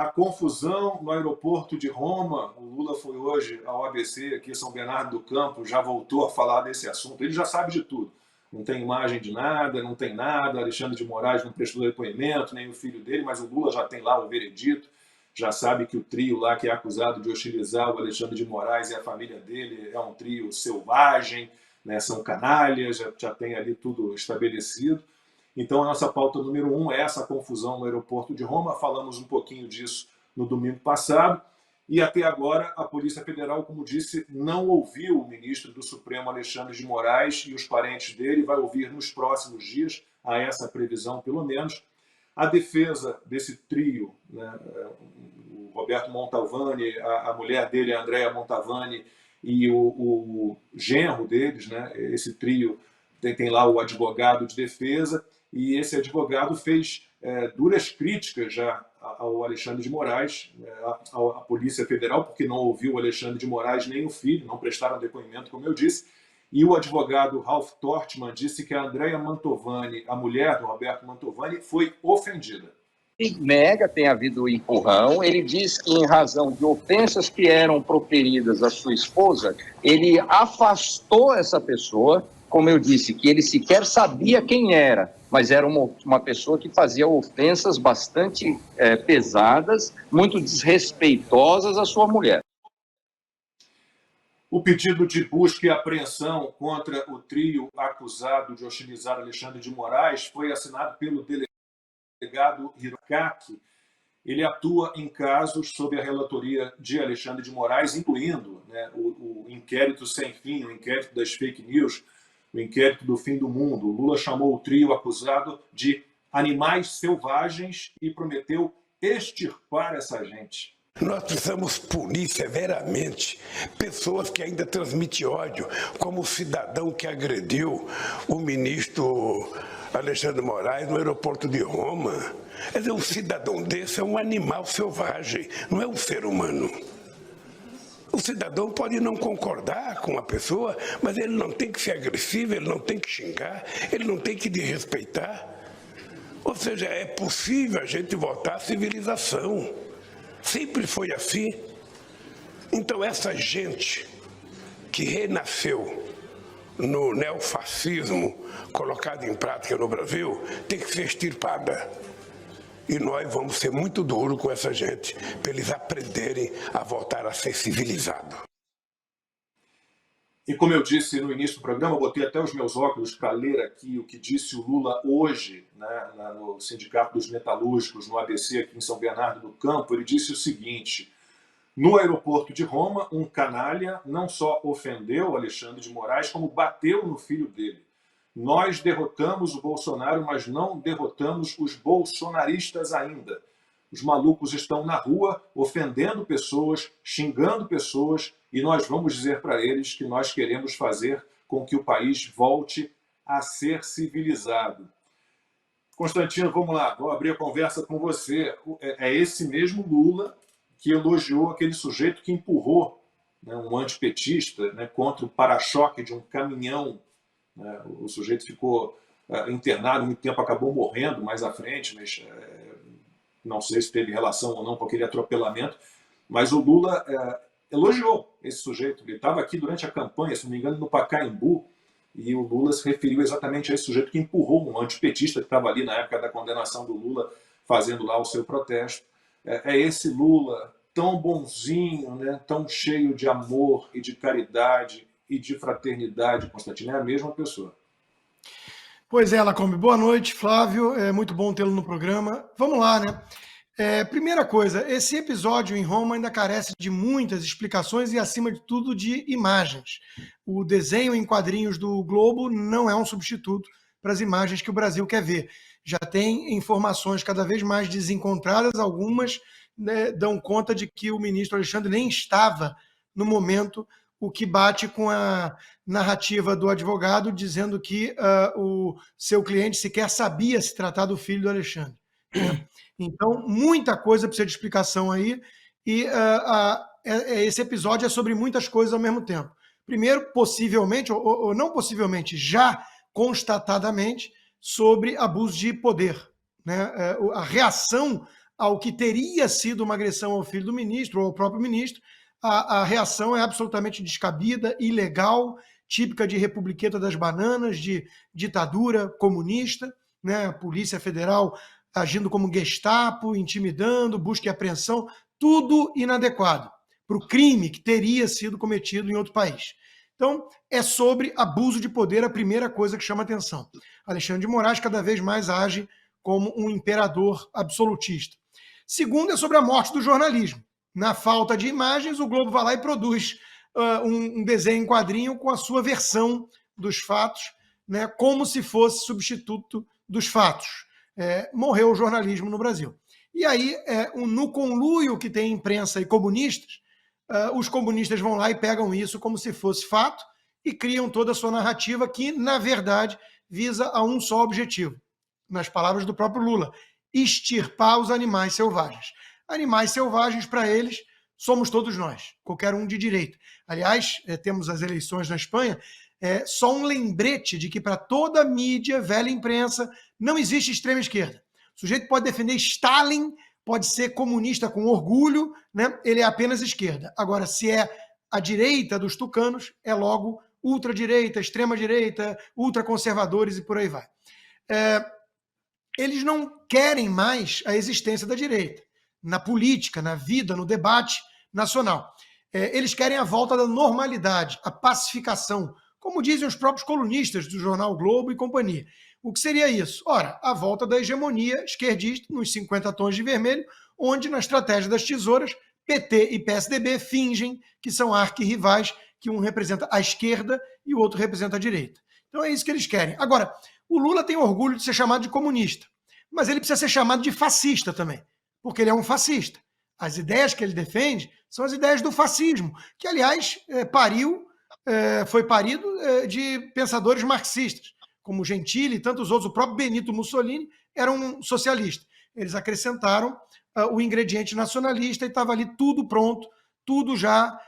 a confusão no aeroporto de Roma. O Lula foi hoje ao ABC, aqui em São Bernardo do Campo, já voltou a falar desse assunto. Ele já sabe de tudo. Não tem imagem de nada, não tem nada. Alexandre de Moraes não prestou depoimento, nem o filho dele, mas o Lula já tem lá o veredito. Já sabe que o trio lá que é acusado de hostilizar o Alexandre de Moraes e a família dele é um trio selvagem, né? São canalhas, já tem ali tudo estabelecido. Então, a nossa pauta número 1 é essa confusão no aeroporto de Roma. Falamos um pouquinho disso no domingo passado. E até agora, a Polícia Federal, como disse, não ouviu o ministro do Supremo, Alexandre de Moraes, e os parentes dele. Vai ouvir nos próximos dias, a essa previsão pelo menos. A defesa desse trio, né, o Roberto Montalvani, a mulher dele, a Andrea Montalvani, e o genro deles, né, esse trio tem lá o advogado de defesa, e esse advogado fez duras críticas já ao Alexandre de Moraes, à Polícia Federal, porque não ouviu o Alexandre de Moraes nem o filho, não prestaram depoimento, como eu disse. E o advogado Ralph Tortman disse que a Andrea Mantovani, a mulher do Roberto Mantovani, foi ofendida. Ele nega tem havido empurrão. Ele diz que, em razão de ofensas que eram proferidas à sua esposa, ele afastou essa pessoa. Como eu disse, que ele sequer sabia quem era, mas era uma pessoa que fazia ofensas bastante pesadas, muito desrespeitosas à sua mulher. O pedido de busca e apreensão contra o trio acusado de hostilizar Alexandre de Moraes foi assinado pelo delegado Hirokaki. Ele atua em casos sob a relatoria de Alexandre de Moraes, incluindo, né, o inquérito sem fim, o inquérito das fake news, o inquérito do fim do mundo. O Lula chamou o trio acusado de animais selvagens e prometeu extirpar essa gente. Nós precisamos punir severamente pessoas que ainda transmitem ódio, como o cidadão que agrediu o ministro Alexandre de Moraes no aeroporto de Roma. Quer dizer, um cidadão desse é um animal selvagem, não é um ser humano. O cidadão pode não concordar com a pessoa, mas ele não tem que ser agressivo, ele não tem que xingar, ele não tem que desrespeitar. Ou seja, é possível a gente voltar à civilização. Sempre foi assim. Então, essa gente que renasceu no neofascismo colocado em prática no Brasil tem que ser extirpada. E nós vamos ser muito duros com essa gente, para eles aprenderem a voltar a ser civilizados. E como eu disse no início do programa, eu botei até os meus óculos para ler aqui o que disse o Lula hoje, né, no Sindicato dos Metalúrgicos, no ABC, aqui em São Bernardo do Campo. Ele disse o seguinte: no aeroporto de Roma, um canalha não só ofendeu Alexandre de Moraes, como bateu no filho dele. Nós derrotamos o Bolsonaro, mas não derrotamos os bolsonaristas ainda. Os malucos estão na rua ofendendo pessoas, xingando pessoas, e nós vamos dizer para eles que nós queremos fazer com que o país volte a ser civilizado. Constantino, vamos lá, vou abrir a conversa com você. É esse mesmo Lula que elogiou aquele sujeito que empurrou, né, um antipetista, né, contra o para-choque de um caminhão. O sujeito ficou internado muito tempo, acabou morrendo mais à frente, mas não sei se teve relação ou não com aquele atropelamento, mas o Lula elogiou esse sujeito. Ele estava aqui durante a campanha, se não me engano, no Pacaembu, e o Lula se referiu exatamente a esse sujeito que empurrou um antipetista que estava ali na época da condenação do Lula, fazendo lá o seu protesto. É esse Lula tão bonzinho, né, tão cheio de amor e de caridade e de fraternidade, Constantino, é a mesma pessoa. Pois é, Lacombe. Boa noite, Flávio. É muito bom tê-lo no programa. Vamos lá, né? Primeira coisa, esse episódio em Roma ainda carece de muitas explicações e, acima de tudo, de imagens. O desenho em quadrinhos do Globo não é um substituto para as imagens que o Brasil quer ver. Já tem informações cada vez mais desencontradas, algumas, né, dão conta de que o ministro Alexandre nem estava no momento, o que bate com a narrativa do advogado dizendo que o seu cliente sequer sabia se tratar do filho do Alexandre. Então, muita coisa precisa de explicação aí, e esse episódio é sobre muitas coisas ao mesmo tempo. Primeiro, possivelmente, ou não possivelmente, já constatadamente, sobre abuso de poder, né? A reação ao que teria sido uma agressão ao filho do ministro ou ao próprio ministro, a reação é absolutamente descabida, ilegal, típica de Republiqueta das Bananas, de ditadura comunista, né? A Polícia Federal agindo como Gestapo, intimidando, busca e apreensão, tudo inadequado para o crime que teria sido cometido em outro país. Então, é sobre abuso de poder a primeira coisa que chama atenção. Alexandre de Moraes cada vez mais age como um imperador absolutista. Segundo, é sobre a morte do jornalismo. Na falta de imagens, o Globo vai lá e produz um desenho em quadrinho com a sua versão dos fatos, né, como se fosse substituto dos fatos. Morreu o jornalismo no Brasil. E aí, no conluio que tem imprensa e comunistas, os comunistas vão lá e pegam isso como se fosse fato e criam toda a sua narrativa que, na verdade, visa a um só objetivo. Nas palavras do próprio Lula, extirpar os animais selvagens. Animais selvagens, para eles, somos todos nós, qualquer um de direita. Aliás, temos as eleições na Espanha, só um lembrete de que para toda a mídia, velha imprensa, não existe extrema esquerda. O sujeito pode defender Stalin, pode ser comunista com orgulho, né? Ele é apenas esquerda. Agora, se é a direita dos tucanos, é logo ultradireita, extrema-direita, ultraconservadores e por aí vai. Eles não querem mais a existência da direita na política, na vida, no debate nacional. Eles querem a volta da normalidade, a pacificação, como dizem os próprios colunistas do jornal Globo e companhia. O que seria isso? Ora, a volta da hegemonia esquerdista nos 50 tons de vermelho, onde, na estratégia das tesouras, PT e PSDB fingem que são arquirrivais, que um representa a esquerda e o outro representa a direita. Então é isso que eles querem. Agora, o Lula tem orgulho de ser chamado de comunista, mas ele precisa ser chamado de fascista também, porque ele é um fascista. As ideias que ele defende são as ideias do fascismo, que, aliás, foi parido de pensadores marxistas, como Gentili e tantos outros. O próprio Benito Mussolini era um socialista. Eles acrescentaram o ingrediente nacionalista e estava ali tudo pronto, tudo já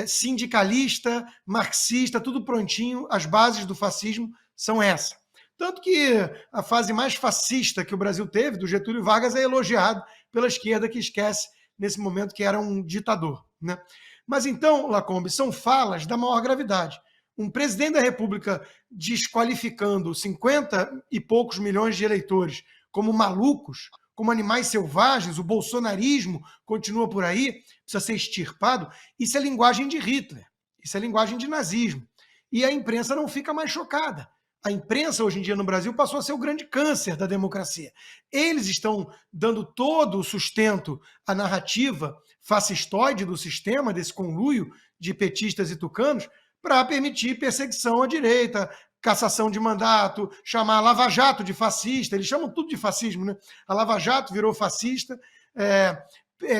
sindicalista, marxista, tudo prontinho. As bases do fascismo são essas. Tanto que a fase mais fascista que o Brasil teve, do Getúlio Vargas, é elogiado pela esquerda, que esquece nesse momento que era um ditador, né? Mas então, Lacombe, são falas da maior gravidade. Um presidente da República desqualificando 50 e poucos milhões de eleitores como malucos, como animais selvagens, o bolsonarismo continua por aí, precisa ser extirpado. Isso é linguagem de Hitler, isso é linguagem de nazismo. E a imprensa não fica mais chocada. A imprensa, hoje em dia, no Brasil, passou a ser o grande câncer da democracia. Eles estão dando todo o sustento à narrativa fascistoide do sistema, desse conluio de petistas e tucanos, para permitir perseguição à direita, cassação de mandato, chamar a Lava Jato de fascista. Eles chamam tudo de fascismo, né? A Lava Jato virou fascista,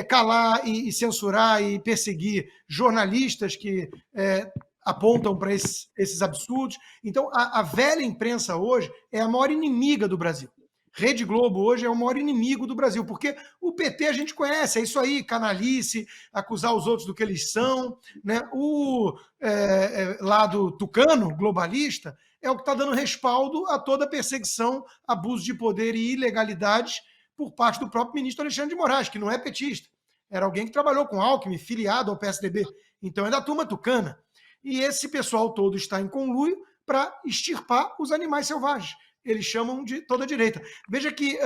calar e censurar e perseguir jornalistas que apontam para esses absurdos. Então, a velha imprensa hoje é a maior inimiga do Brasil. Rede Globo hoje é o maior inimigo do Brasil, porque o PT a gente conhece, é isso aí, canalice, acusar os outros do que eles são, né? O lado tucano, globalista, é o que está dando respaldo a toda a perseguição, abuso de poder e ilegalidades por parte do próprio ministro Alexandre de Moraes, que não é petista. Era alguém que trabalhou com Alckmin, filiado ao PSDB. Então é da turma tucana. E esse pessoal todo está em conluio para extirpar os animais selvagens. Eles chamam de toda a direita. Veja que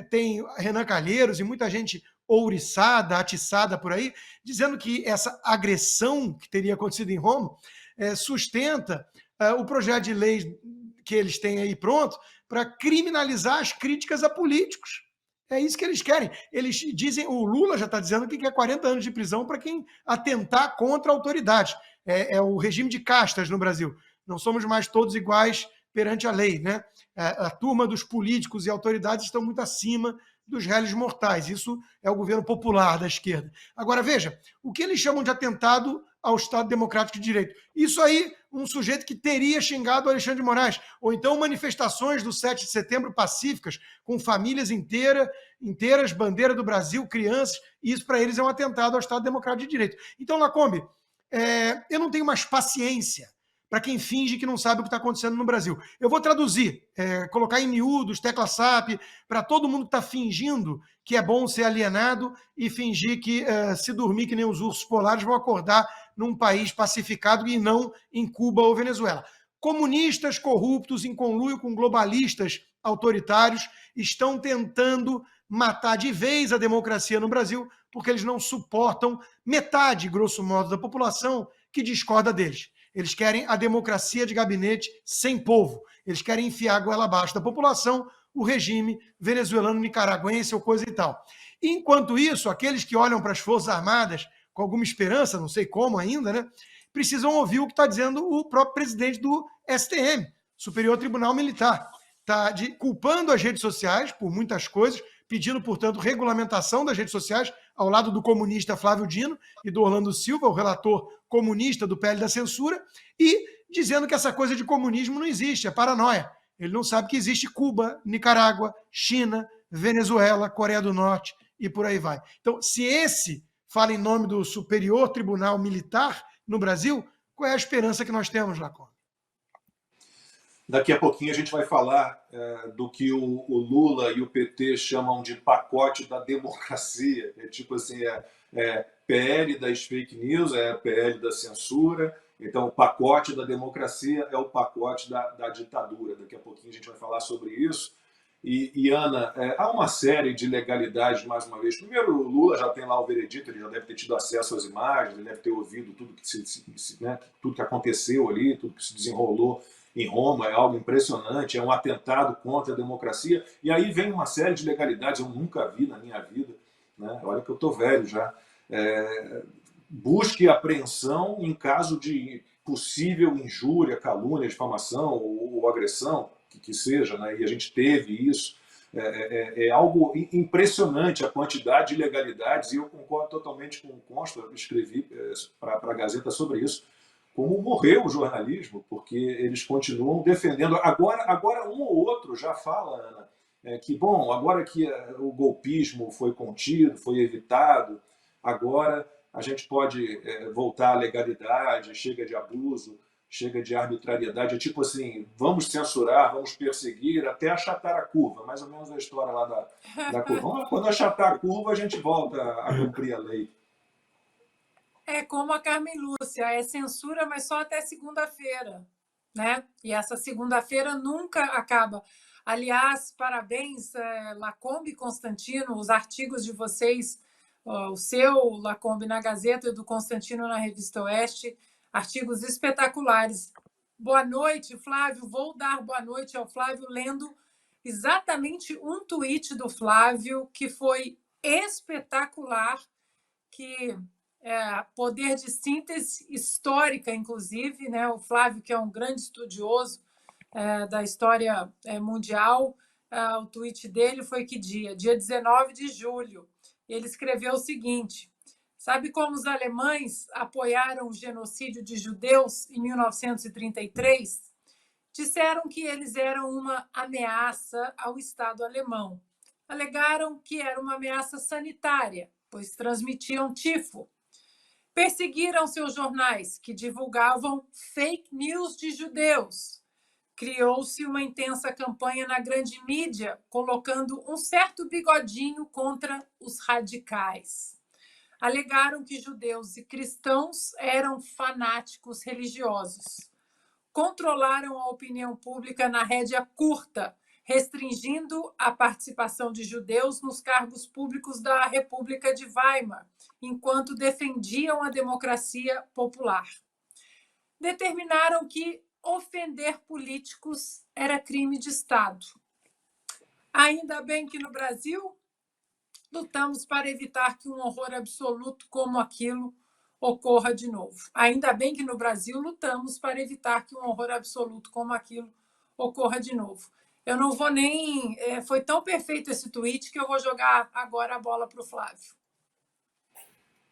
tem Renan Calheiros e muita gente ouriçada, atiçada por aí, dizendo que essa agressão que teria acontecido em Roma sustenta o projeto de lei que eles têm aí pronto para criminalizar as críticas a políticos. É isso que eles querem. Eles dizem, o Lula já está dizendo que quer 40 anos de prisão para quem atentar contra a autoridade. É o regime de castas no Brasil. Não somos mais todos iguais perante a lei, né? A turma dos políticos e autoridades estão muito acima dos réis mortais. Isso é o governo popular da esquerda. Agora, veja, o que eles chamam de atentado ao Estado Democrático de Direito? Isso aí, um sujeito que teria xingado o Alexandre de Moraes. Ou então manifestações do 7 de setembro pacíficas, com famílias inteiras, bandeira do Brasil, crianças. Isso, para eles, é um atentado ao Estado Democrático de Direito. Então, Lacombe, eu não tenho mais paciência para quem finge que não sabe o que está acontecendo no Brasil. Eu vou traduzir, colocar em miúdos, tecla SAP, para todo mundo que está fingindo que é bom ser alienado e fingir que se dormir que nem os ursos polares vão acordar num país pacificado e não em Cuba ou Venezuela. Comunistas corruptos em conluio com globalistas autoritários estão tentando matar de vez a democracia no Brasil porque eles não suportam metade, grosso modo, da população que discorda deles. Eles querem a democracia de gabinete sem povo. Eles querem enfiar a goela abaixo da população o regime venezuelano, nicaragüense ou coisa e tal. Enquanto isso, aqueles que olham para as Forças Armadas com alguma esperança, não sei como ainda, né, precisam ouvir o que está dizendo o próprio presidente do STM, Superior Tribunal Militar. Está culpando as redes sociais por muitas coisas, pedindo, portanto, regulamentação das redes sociais, ao lado do comunista Flávio Dino e do Orlando Silva, o relator comunista do PL da censura, e dizendo que essa coisa de comunismo não existe, é paranoia. Ele não sabe que existe Cuba, Nicarágua, China, Venezuela, Coreia do Norte e por aí vai. Então, se esse fala em nome do Superior Tribunal Militar no Brasil, qual é a esperança que nós temos, Lacombe? Daqui a pouquinho a gente vai falar do que o Lula e o PT chamam de pacote da democracia. É tipo assim, PL das fake news, PL da censura. Então, o pacote da democracia é o pacote da ditadura. Daqui a pouquinho a gente vai falar sobre isso. E Ana, há uma série de ilegalidades, mais uma vez. Primeiro, o Lula já tem lá o veredito, ele já deve ter tido acesso às imagens, ele deve ter ouvido tudo tudo que aconteceu ali, tudo que se desenrolou em Roma, é algo impressionante, é um atentado contra a democracia. E aí vem uma série de ilegalidades, eu nunca vi na minha vida, né? Olha que eu estou velho já. Busca e apreensão em caso de possível injúria, calúnia, difamação ou agressão, que seja, né? E a gente teve isso. É algo impressionante a quantidade de ilegalidades, e eu concordo totalmente com o Consta, eu escrevi para a Gazeta sobre isso, como morreu o jornalismo, porque eles continuam defendendo. Agora um ou outro já fala, Ana, que, bom, agora que o golpismo foi contido, foi evitado, agora a gente pode voltar à legalidade, chega de abuso, chega de arbitrariedade. É tipo assim, vamos censurar, vamos perseguir, até achatar a curva, mais ou menos a história lá da curva. Quando achatar a curva, a gente volta a cumprir a lei. É como a Carmen Lúcia, é censura, mas só até segunda-feira, né? E essa segunda-feira nunca acaba. Aliás, parabéns, Lacombe e Constantino, os artigos de vocês, o seu, Lacombe, na Gazeta, e do Constantino na Revista Oeste, artigos espetaculares. Boa noite, Flávio. Vou dar boa noite ao Flávio lendo exatamente um tweet do Flávio que foi espetacular, que poder de síntese histórica, inclusive, né? O Flávio, que é um grande estudioso da história mundial, o tweet dele foi que dia? Dia 19 de julho. Ele escreveu o seguinte: sabe como os alemães apoiaram o genocídio de judeus em 1933? Disseram que eles eram uma ameaça ao Estado alemão. Alegaram que era uma ameaça sanitária, pois transmitiam tifo. Perseguiram seus jornais, que divulgavam fake news de judeus. Criou-se uma intensa campanha na grande mídia, colocando um certo bigodinho contra os radicais. Alegaram que judeus e cristãos eram fanáticos religiosos. Controlaram a opinião pública na rédea curta, restringindo a participação de judeus nos cargos públicos da República de Weimar, enquanto defendiam a democracia popular. Determinaram que ofender políticos era crime de Estado. Ainda bem que no Brasil lutamos para evitar que um horror absoluto como aquilo ocorra de novo. Ainda bem que no Brasil lutamos para evitar que um horror absoluto como aquilo ocorra de novo. Eu não vou nem... foi tão perfeito esse tweet que eu vou jogar agora a bola para o Flávio.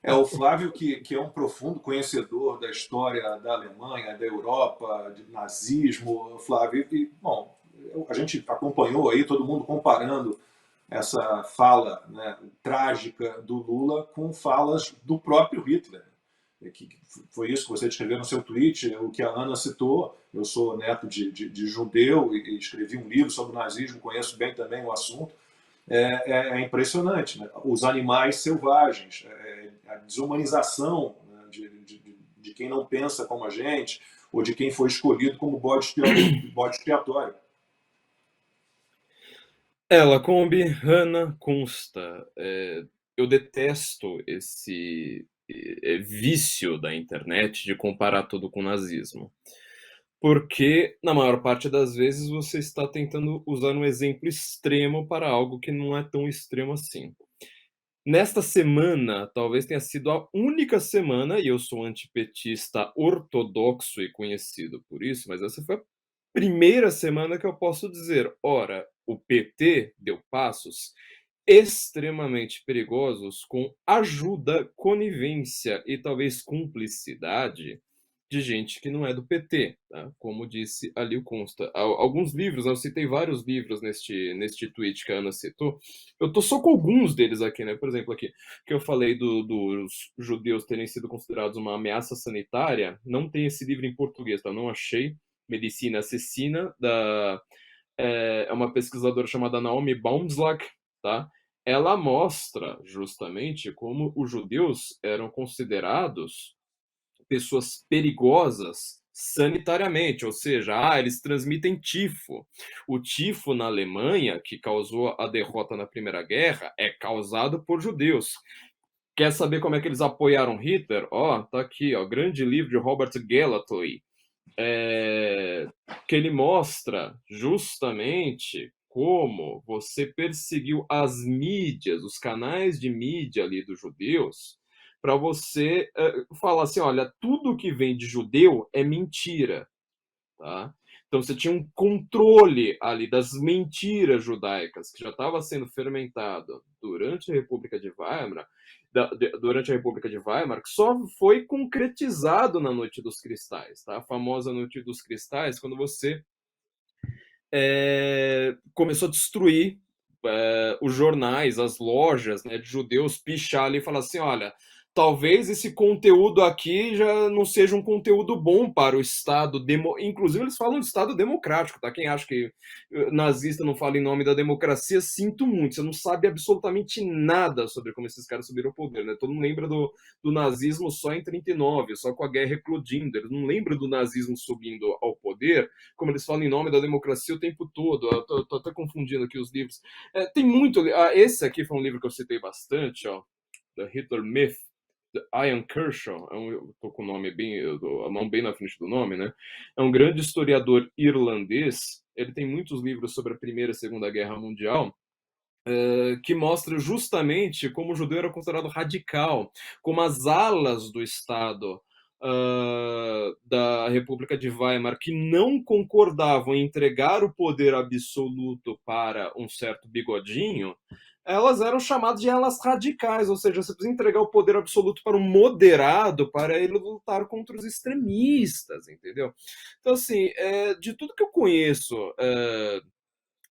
O Flávio, que é um profundo conhecedor da história da Alemanha, da Europa, de nazismo, Flávio, e, bom, a gente acompanhou aí todo mundo comparando essa fala, né, trágica do Lula com falas do próprio Hitler. que foi isso que você descreveu no seu tweet, o que a Ana citou. Eu sou neto de judeu e escrevi um livro sobre o nazismo, conheço bem também o assunto. É impressionante, né? Os animais selvagens, a desumanização, né, de quem não pensa como a gente, ou de quem foi escolhido como bode expiatório. Lacombe, Hannah, consta. Eu detesto esse vício da internet de comparar tudo com nazismo. Porque, na maior parte das vezes, você está tentando usar um exemplo extremo para algo que não é tão extremo assim. Nesta semana, talvez tenha sido a única semana, e eu sou antipetista ortodoxo e conhecido por isso, mas essa foi a primeira semana que eu posso dizer, ora, o PT deu passos extremamente perigosos com ajuda, conivência e talvez cumplicidade de gente que não é do PT, tá? Como disse ali o consta. Alguns livros, eu citei vários livros neste tweet que a Ana citou, eu tô só com alguns deles aqui, né? Por exemplo, aqui, que eu falei dos judeus terem sido considerados uma ameaça sanitária, não tem esse livro em português, tá? Não achei. Medicina Assassina, é uma pesquisadora chamada Naomi Baumslag, tá? Ela mostra justamente como os judeus eram considerados pessoas perigosas sanitariamente, ou seja, eles transmitem tifo. O tifo na Alemanha, que causou a derrota na Primeira Guerra, é causado por judeus. Quer saber como é que eles apoiaram Hitler? Tá aqui, grande livro de Robert Gellatley, que ele mostra justamente como você perseguiu as mídias, os canais de mídia ali dos judeus, para você falar assim, olha, tudo que vem de judeu é mentira, tá? Então você tinha um controle ali das mentiras judaicas que já estava sendo fermentado durante a República de Weimar, que só foi concretizado na Noite dos Cristais, tá? A famosa Noite dos Cristais, quando você começou a destruir os jornais, as lojas, né, de judeus, pichar ali e falar assim, olha, talvez esse conteúdo aqui já não seja um conteúdo bom para o Estado, inclusive eles falam de Estado democrático, tá? Quem acha que nazista não fala em nome da democracia, sinto muito, você não sabe absolutamente nada sobre como esses caras subiram ao poder, né? Todo mundo lembra do nazismo só em 39, só com a guerra eclodindo, eles não lembram do nazismo subindo ao poder, como eles falam em nome da democracia o tempo todo. Eu tô até confundindo aqui os livros. Tem muito. Esse aqui foi um livro que eu citei bastante, The Hitler Myth, de Ian Kershaw. Eu tô com o nome a mão bem na frente do nome, né? É um grande historiador irlandês. Ele tem muitos livros sobre a Primeira e Segunda Guerra Mundial, que mostra justamente como o judeu era considerado radical, como as alas do Estado da República de Weimar, que não concordavam em entregar o poder absoluto para um certo bigodinho, elas eram chamadas de alas radicais, ou seja, você precisa entregar o poder absoluto para um moderado para ele lutar contra os extremistas, entendeu? Então, assim, de tudo que eu conheço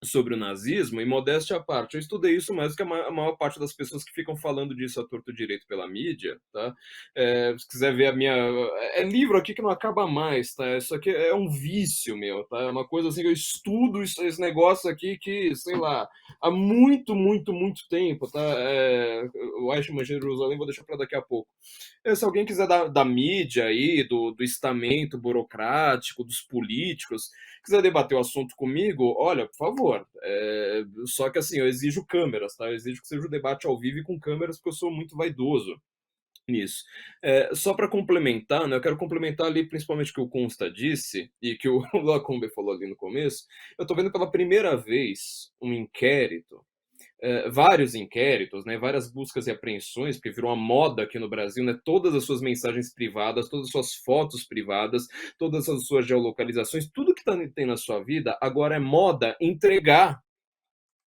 sobre o nazismo, e modéstia à parte, eu estudei isso mais do que a maior parte das pessoas que ficam falando disso a torto direito pela mídia, tá? Se quiser ver a minha... É livro aqui que não acaba mais, tá? Isso aqui é um vício meu, tá? É uma coisa assim que eu estudo esse negócio aqui que, sei lá, há muito, muito, muito tempo, tá? O Eichmann de Jerusalém vou deixar para daqui a pouco. Se alguém quiser da mídia aí, do estamento burocrático, dos políticos, quiser debater o assunto comigo, olha, por favor. Só que assim, eu exijo câmeras, tá? Eu exijo que seja um debate ao vivo e com câmeras, porque eu sou muito vaidoso nisso. Só para complementar, né, eu quero complementar ali principalmente o que o Consta disse e que o Lacombe falou ali no começo. Eu estou vendo pela primeira vez um inquérito, vários inquéritos, né, várias buscas e apreensões, porque virou uma moda aqui no Brasil, né, todas as suas mensagens privadas, todas as suas fotos privadas, todas as suas geolocalizações, tudo que tem na sua vida, agora é moda entregar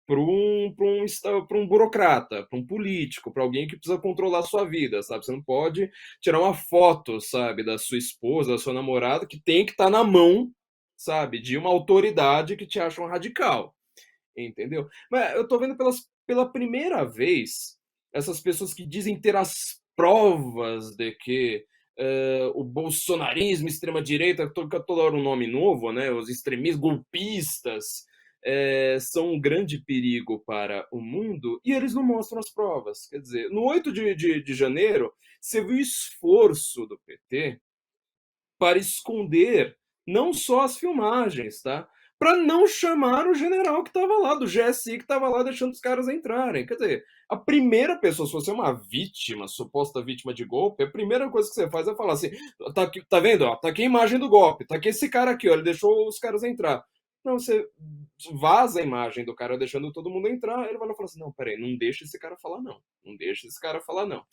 para um burocrata, para um político, para alguém que precisa controlar a sua vida, sabe? Você não pode tirar uma foto, sabe, da sua esposa, da sua namorada, que tem que estar na mão, sabe, de uma autoridade que te acha um radical. Entendeu? Mas eu tô vendo pela primeira vez essas pessoas que dizem ter as provas de que o bolsonarismo, extrema-direita, toda hora um nome novo, né? Os extremistas, golpistas, são um grande perigo para o mundo e eles não mostram as provas. Quer dizer, no 8 de janeiro, você viu o esforço do PT para esconder não só as filmagens, tá? Para não chamar o general que estava lá, do GSI que estava lá deixando os caras entrarem. Quer dizer, a primeira pessoa, se você é uma vítima, suposta vítima de golpe, a primeira coisa que você faz é falar assim, tá, aqui, tá vendo? Ó, tá aqui a imagem do golpe, tá aqui esse cara aqui, ó, ele deixou os caras entrar. Não, você vaza a imagem do cara deixando todo mundo entrar, ele vai lá e fala assim, não, peraí, não deixa esse cara falar não. Não deixa esse cara falar não.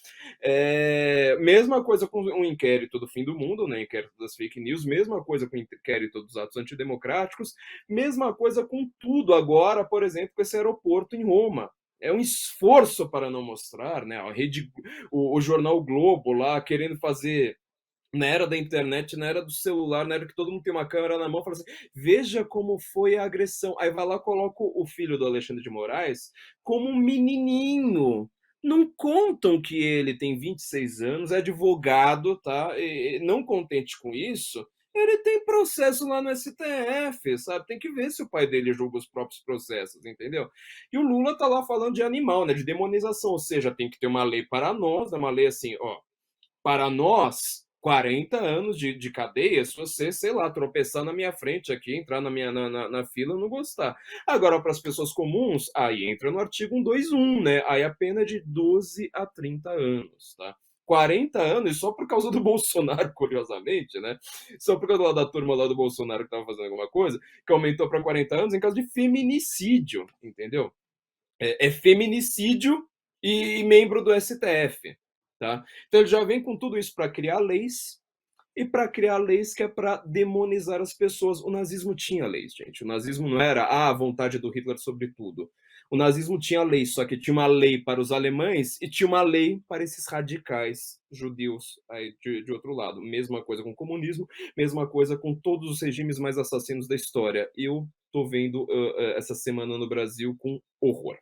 Mesma coisa com o inquérito do fim do mundo, né? Inquérito das fake news, mesma coisa com o inquérito dos atos antidemocráticos, mesma coisa com tudo agora, por exemplo, com esse aeroporto em Roma. É um esforço para não mostrar, né? O jornal Globo lá querendo fazer na era da internet, na era do celular, na era que todo mundo tem uma câmera na mão, fala assim, veja como foi a agressão. Aí vai lá, coloca o filho do Alexandre de Moraes como um menininho. Não contam que ele tem 26 anos, é advogado, tá? E não contente com isso, ele tem processo lá no STF, sabe? Tem que ver se o pai dele julga os próprios processos, entendeu? E o Lula tá lá falando de animal, né? De demonização, ou seja, tem que ter uma lei para nós, uma lei assim, ó, para nós, 40 anos de cadeia, se você, sei lá, tropeçar na minha frente aqui, entrar na fila, eu não gostar. Agora, para as pessoas comuns, aí entra no artigo 121, né? Aí a pena é de 12 a 30 anos, tá? 40 anos, e só por causa do Bolsonaro, curiosamente, né? Só por causa da turma lá do Bolsonaro que estava fazendo alguma coisa, que aumentou para 40 anos em caso de feminicídio, entendeu? É feminicídio e membro do STF. Tá? Então ele já vem com tudo isso para criar leis, e para criar leis que é para demonizar as pessoas. O nazismo tinha leis, gente. O nazismo não era a vontade do Hitler sobre tudo. O nazismo tinha leis, só que tinha uma lei para os alemães e tinha uma lei para esses radicais judeus aí de outro lado. Mesma coisa com o comunismo, mesma coisa com todos os regimes mais assassinos da história. Eu tô vendo essa semana no Brasil com horror.